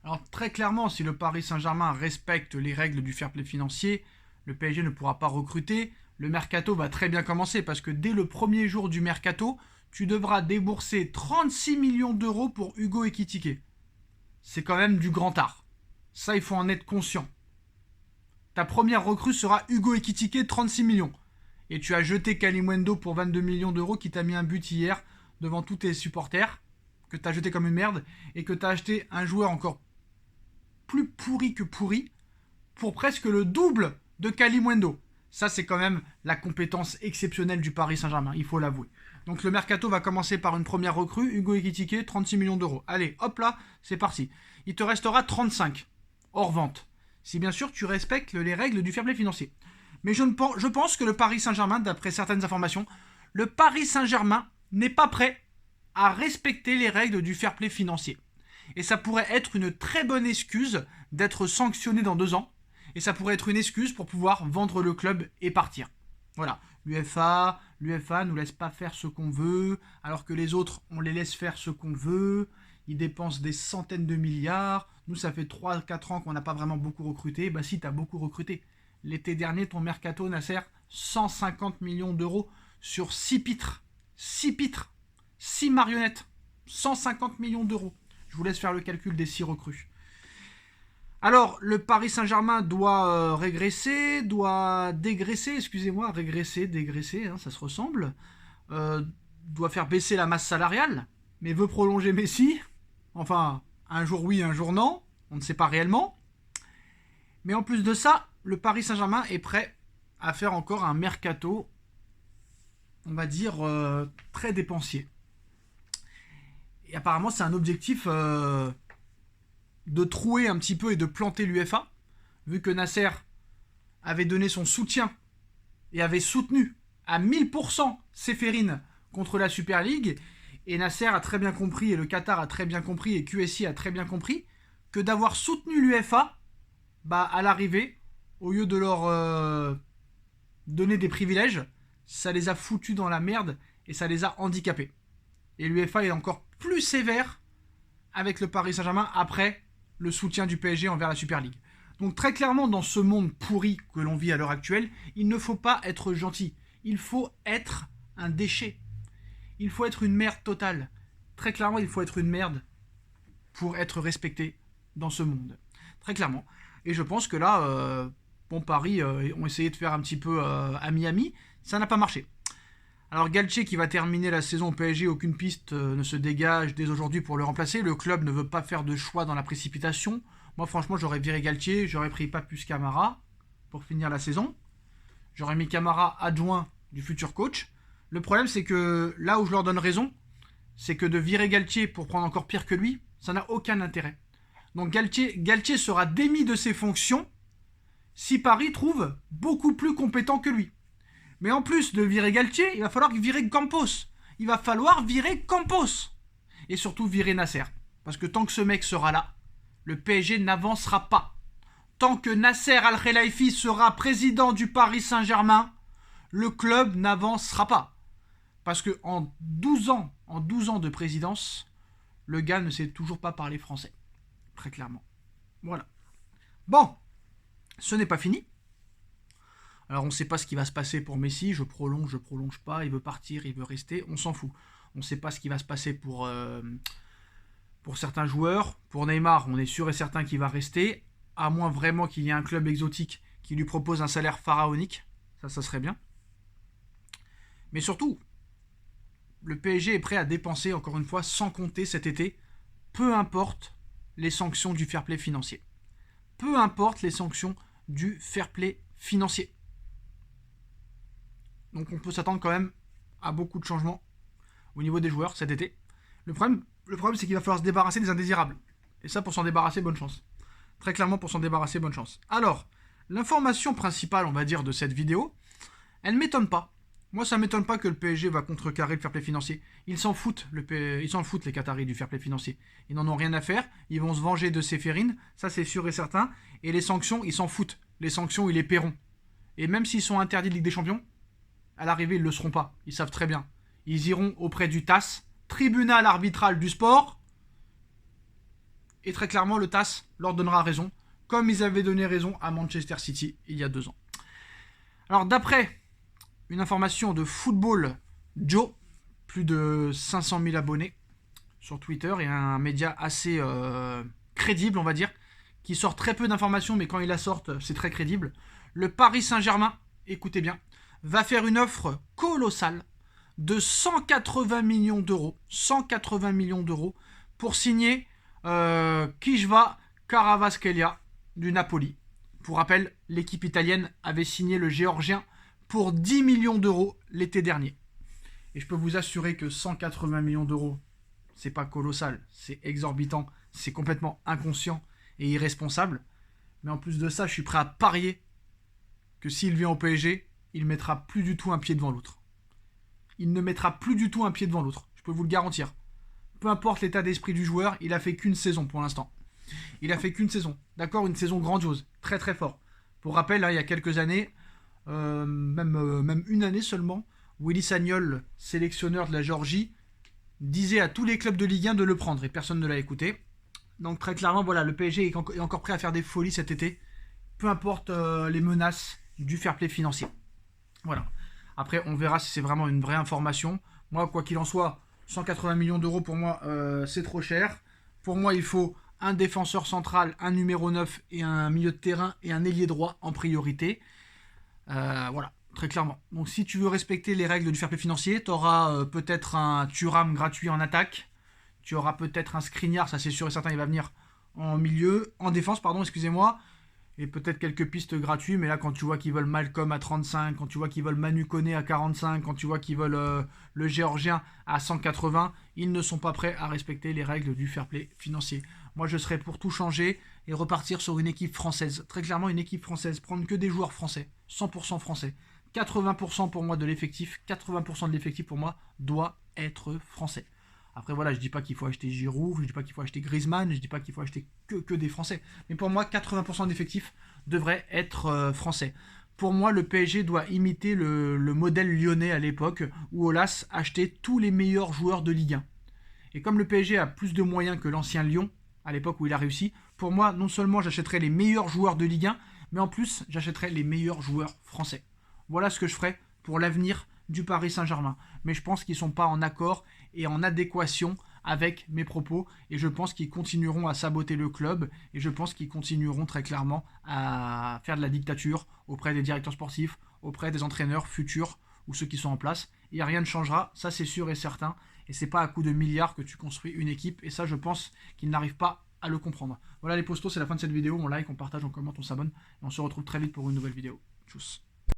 Alors très clairement, si le Paris Saint-Germain respecte les règles du fair play financier, le PSG ne pourra pas recruter. Le mercato va très bien commencer parce que dès le premier jour du mercato, tu devras débourser 36 millions d'euros pour Hugo Ekitike. C'est quand même du grand art. Ça, il faut en être conscient. Ta première recrue sera Hugo Ekitike, 36 millions. Et tu as jeté Kalimundo pour 22 millions d'euros qui t'a mis un but hier devant tous tes supporters, que tu as jeté comme une merde, et que tu as acheté un joueur encore plus pourri que pourri pour presque le double de Kalimundo. Ça, c'est quand même la compétence exceptionnelle du Paris Saint-Germain, il faut l'avouer. Donc le mercato va commencer par une première recrue, Hugo Ekitike, 36 millions d'euros. Allez, hop là, c'est parti. Il te restera 35 hors vente. Si bien sûr tu respectes les règles du fair play financier. Mais je pense que le Paris Saint-Germain, d'après certaines informations, le Paris Saint-Germain n'est pas prêt à respecter les règles du fair play financier. Et ça pourrait être une très bonne excuse d'être sanctionné dans 2 ans. Et ça pourrait être une excuse pour pouvoir vendre le club et partir. Voilà, l'UEFA nous laisse pas faire ce qu'on veut, alors que les autres, on les laisse faire ce qu'on veut. Ils dépensent des centaines de milliards. Nous, ça fait 3-4 ans qu'on n'a pas vraiment beaucoup recruté. Bah si, t'as beaucoup recruté. L'été dernier, ton mercato, Nasser, 150 millions d'euros sur 6 pitres. 6 pitres. 6 marionnettes. 150 millions d'euros. Je vous laisse faire le calcul des 6 recrues. Alors, le Paris Saint-Germain doit régresser, doit dégraisser, excusez-moi, régresser, dégraisser, hein, ça se ressemble. Doit faire baisser la masse salariale, mais veut prolonger Messi. Enfin, un jour oui, un jour non, on ne sait pas réellement. Mais en plus de ça, le Paris Saint-Germain est prêt à faire encore un mercato, on va dire, très dépensier. Et apparemment, c'est un objectif de trouer un petit peu et de planter l'UEFA, vu que Nasser avait donné son soutien et avait soutenu à 1000% Séphérine contre la Super League. Et Nasser a très bien compris, et le Qatar a très bien compris, et QSI a très bien compris, que d'avoir soutenu l'UEFA, bah, à l'arrivée, au lieu de leur donner des privilèges, ça les a foutus dans la merde et ça les a handicapés. Et l'UEFA est encore plus sévère avec le Paris Saint-Germain après le soutien du PSG envers la Super League. Donc très clairement, dans ce monde pourri que l'on vit à l'heure actuelle, il ne faut pas être gentil. Il faut être un déchet. Il faut être une merde totale. Très clairement, il faut être une merde pour être respecté dans ce monde. Très clairement. Et je pense que là, Paris ont essayé de faire un petit peu à Miami. Ça n'a pas marché. Alors Galtier qui va terminer la saison au PSG, aucune piste ne se dégage dès aujourd'hui pour le remplacer. Le club ne veut pas faire de choix dans la précipitation. Moi franchement j'aurais viré Galtier, j'aurais pris Papus Camara pour finir la saison. J'aurais mis Camara adjoint du futur coach. Le problème c'est que là où je leur donne raison, c'est que de virer Galtier pour prendre encore pire que lui, ça n'a aucun intérêt. Donc Galtier sera démis de ses fonctions si Paris trouve beaucoup plus compétent que lui. Mais en plus de virer Galtier, il va falloir virer Campos. Il va falloir virer Campos. Et surtout virer Nasser. Parce que tant que ce mec sera là, le PSG n'avancera pas. Tant que Nasser Al-Khelaifi sera président du Paris Saint-Germain, le club n'avancera pas. Parce que en 12 ans de présidence, le gars ne sait toujours pas parler français. Très clairement. Voilà. Bon, ce n'est pas fini. Alors on ne sait pas ce qui va se passer pour Messi, je prolonge pas, il veut partir, il veut rester, on s'en fout. On ne sait pas ce qui va se passer pour certains joueurs. Pour Neymar, on est sûr et certain qu'il va rester, à moins vraiment qu'il y ait un club exotique qui lui propose un salaire pharaonique. Ça serait bien. Mais surtout, le PSG est prêt à dépenser, encore une fois, sans compter cet été, peu importe les sanctions du fair play financier. Peu importe les sanctions du fair play financier. Donc on peut s'attendre quand même à beaucoup de changements au niveau des joueurs cet été. Le problème c'est qu'il va falloir se débarrasser des indésirables. Et ça, pour s'en débarrasser, bonne chance. Très clairement, pour s'en débarrasser, bonne chance. Alors, l'information principale, on va dire, de cette vidéo, elle ne m'étonne pas. Moi, ça ne m'étonne pas que le PSG va contrecarrer le fair play financier. Ils s'en foutent, les Qataris, du fair play financier. Ils n'en ont rien à faire. Ils vont se venger de Séphérine, ça c'est sûr et certain. Et les sanctions, ils s'en foutent. Les sanctions, ils les paieront. Et même s'ils sont interdits de Ligue des Champions, à l'arrivée, ils ne le seront pas. Ils savent très bien. Ils iront auprès du TAS, tribunal arbitral du sport, Et très clairement, le TAS leur donnera raison, comme ils avaient donné raison à Manchester City il y a 2 ans. Alors d'après une information de Football Joe, plus de 500 000 abonnés sur Twitter et un média assez crédible, on va dire, qui sort très peu d'informations, mais quand ils la sortent, c'est très crédible. Le Paris Saint-Germain, écoutez bien, va faire une offre colossale de 180 millions d'euros. 180 millions d'euros pour signer Kijva Kvaratskhelia du Napoli. Pour rappel, l'équipe italienne avait signé le Géorgien pour 10 millions d'euros l'été dernier. Et je peux vous assurer que 180 millions d'euros, c'est pas colossal, c'est exorbitant, c'est complètement inconscient et irresponsable. Mais en plus de ça, je suis prêt à parier que s'il vient au PSG, il mettra plus du tout un pied devant l'autre. Il ne mettra plus du tout un pied devant l'autre, je peux vous le garantir. Peu importe l'état d'esprit du joueur, il a fait qu'une saison pour l'instant. Il a fait qu'une saison, d'accord, une saison grandiose, très très fort. Pour rappel, hein, il y a quelques années, même une année seulement, Willy Sagnol, sélectionneur de la Géorgie, disait à tous les clubs de Ligue 1 de le prendre et personne ne l'a écouté. Donc très clairement, voilà, le PSG est encore prêt à faire des folies cet été, peu importe les menaces du fair play financier. Voilà. Après, on verra si c'est vraiment une vraie information. Moi, quoi qu'il en soit, 180 millions d'euros pour moi, c'est trop cher. Pour moi, il faut un défenseur central, un numéro 9 et un milieu de terrain et un ailier droit en priorité. Voilà, très clairement. Donc si tu veux respecter les règles du fair play financier, tu auras peut-être un Thuram gratuit en attaque. Tu auras peut-être un Skriniar, ça c'est sûr et certain, il va venir en défense, pardon, excusez-moi. Et peut-être quelques pistes gratuites, mais là quand tu vois qu'ils veulent Malcolm à 35, quand tu vois qu'ils veulent Manu Koné à 45, quand tu vois qu'ils veulent le Géorgien à 180, ils ne sont pas prêts à respecter les règles du fair play financier. Moi je serais pour tout changer et repartir sur une équipe française. Très clairement une équipe française, prendre que des joueurs français, 100% français. 80% pour moi de l'effectif, 80% de l'effectif pour moi doit être français. Après voilà, je dis pas qu'il faut acheter Giroud, je dis pas qu'il faut acheter Griezmann, je dis pas qu'il faut acheter que des Français. Mais pour moi, 80% d'effectifs devraient être français. Pour moi, le PSG doit imiter le modèle lyonnais à l'époque, où Aulas achetait tous les meilleurs joueurs de Ligue 1. Et comme le PSG a plus de moyens que l'ancien Lyon, à l'époque où il a réussi, pour moi, non seulement j'achèterais les meilleurs joueurs de Ligue 1, mais en plus, j'achèterais les meilleurs joueurs français. Voilà ce que je ferais pour l'avenir du Paris Saint-Germain. Mais je pense qu'ils ne sont pas en accord et en adéquation avec mes propos. Et je pense qu'ils continueront à saboter le club. Et je pense qu'ils continueront très clairement à faire de la dictature auprès des directeurs sportifs, auprès des entraîneurs futurs ou ceux qui sont en place. Et rien ne changera, ça c'est sûr et certain. Et c'est pas à coup de milliards que tu construis une équipe. Et ça, je pense qu'ils n'arrivent pas à le comprendre. Voilà les postos, c'est la fin de cette vidéo. On like, on partage, on commente, on s'abonne. Et on se retrouve très vite pour une nouvelle vidéo. Tchuss.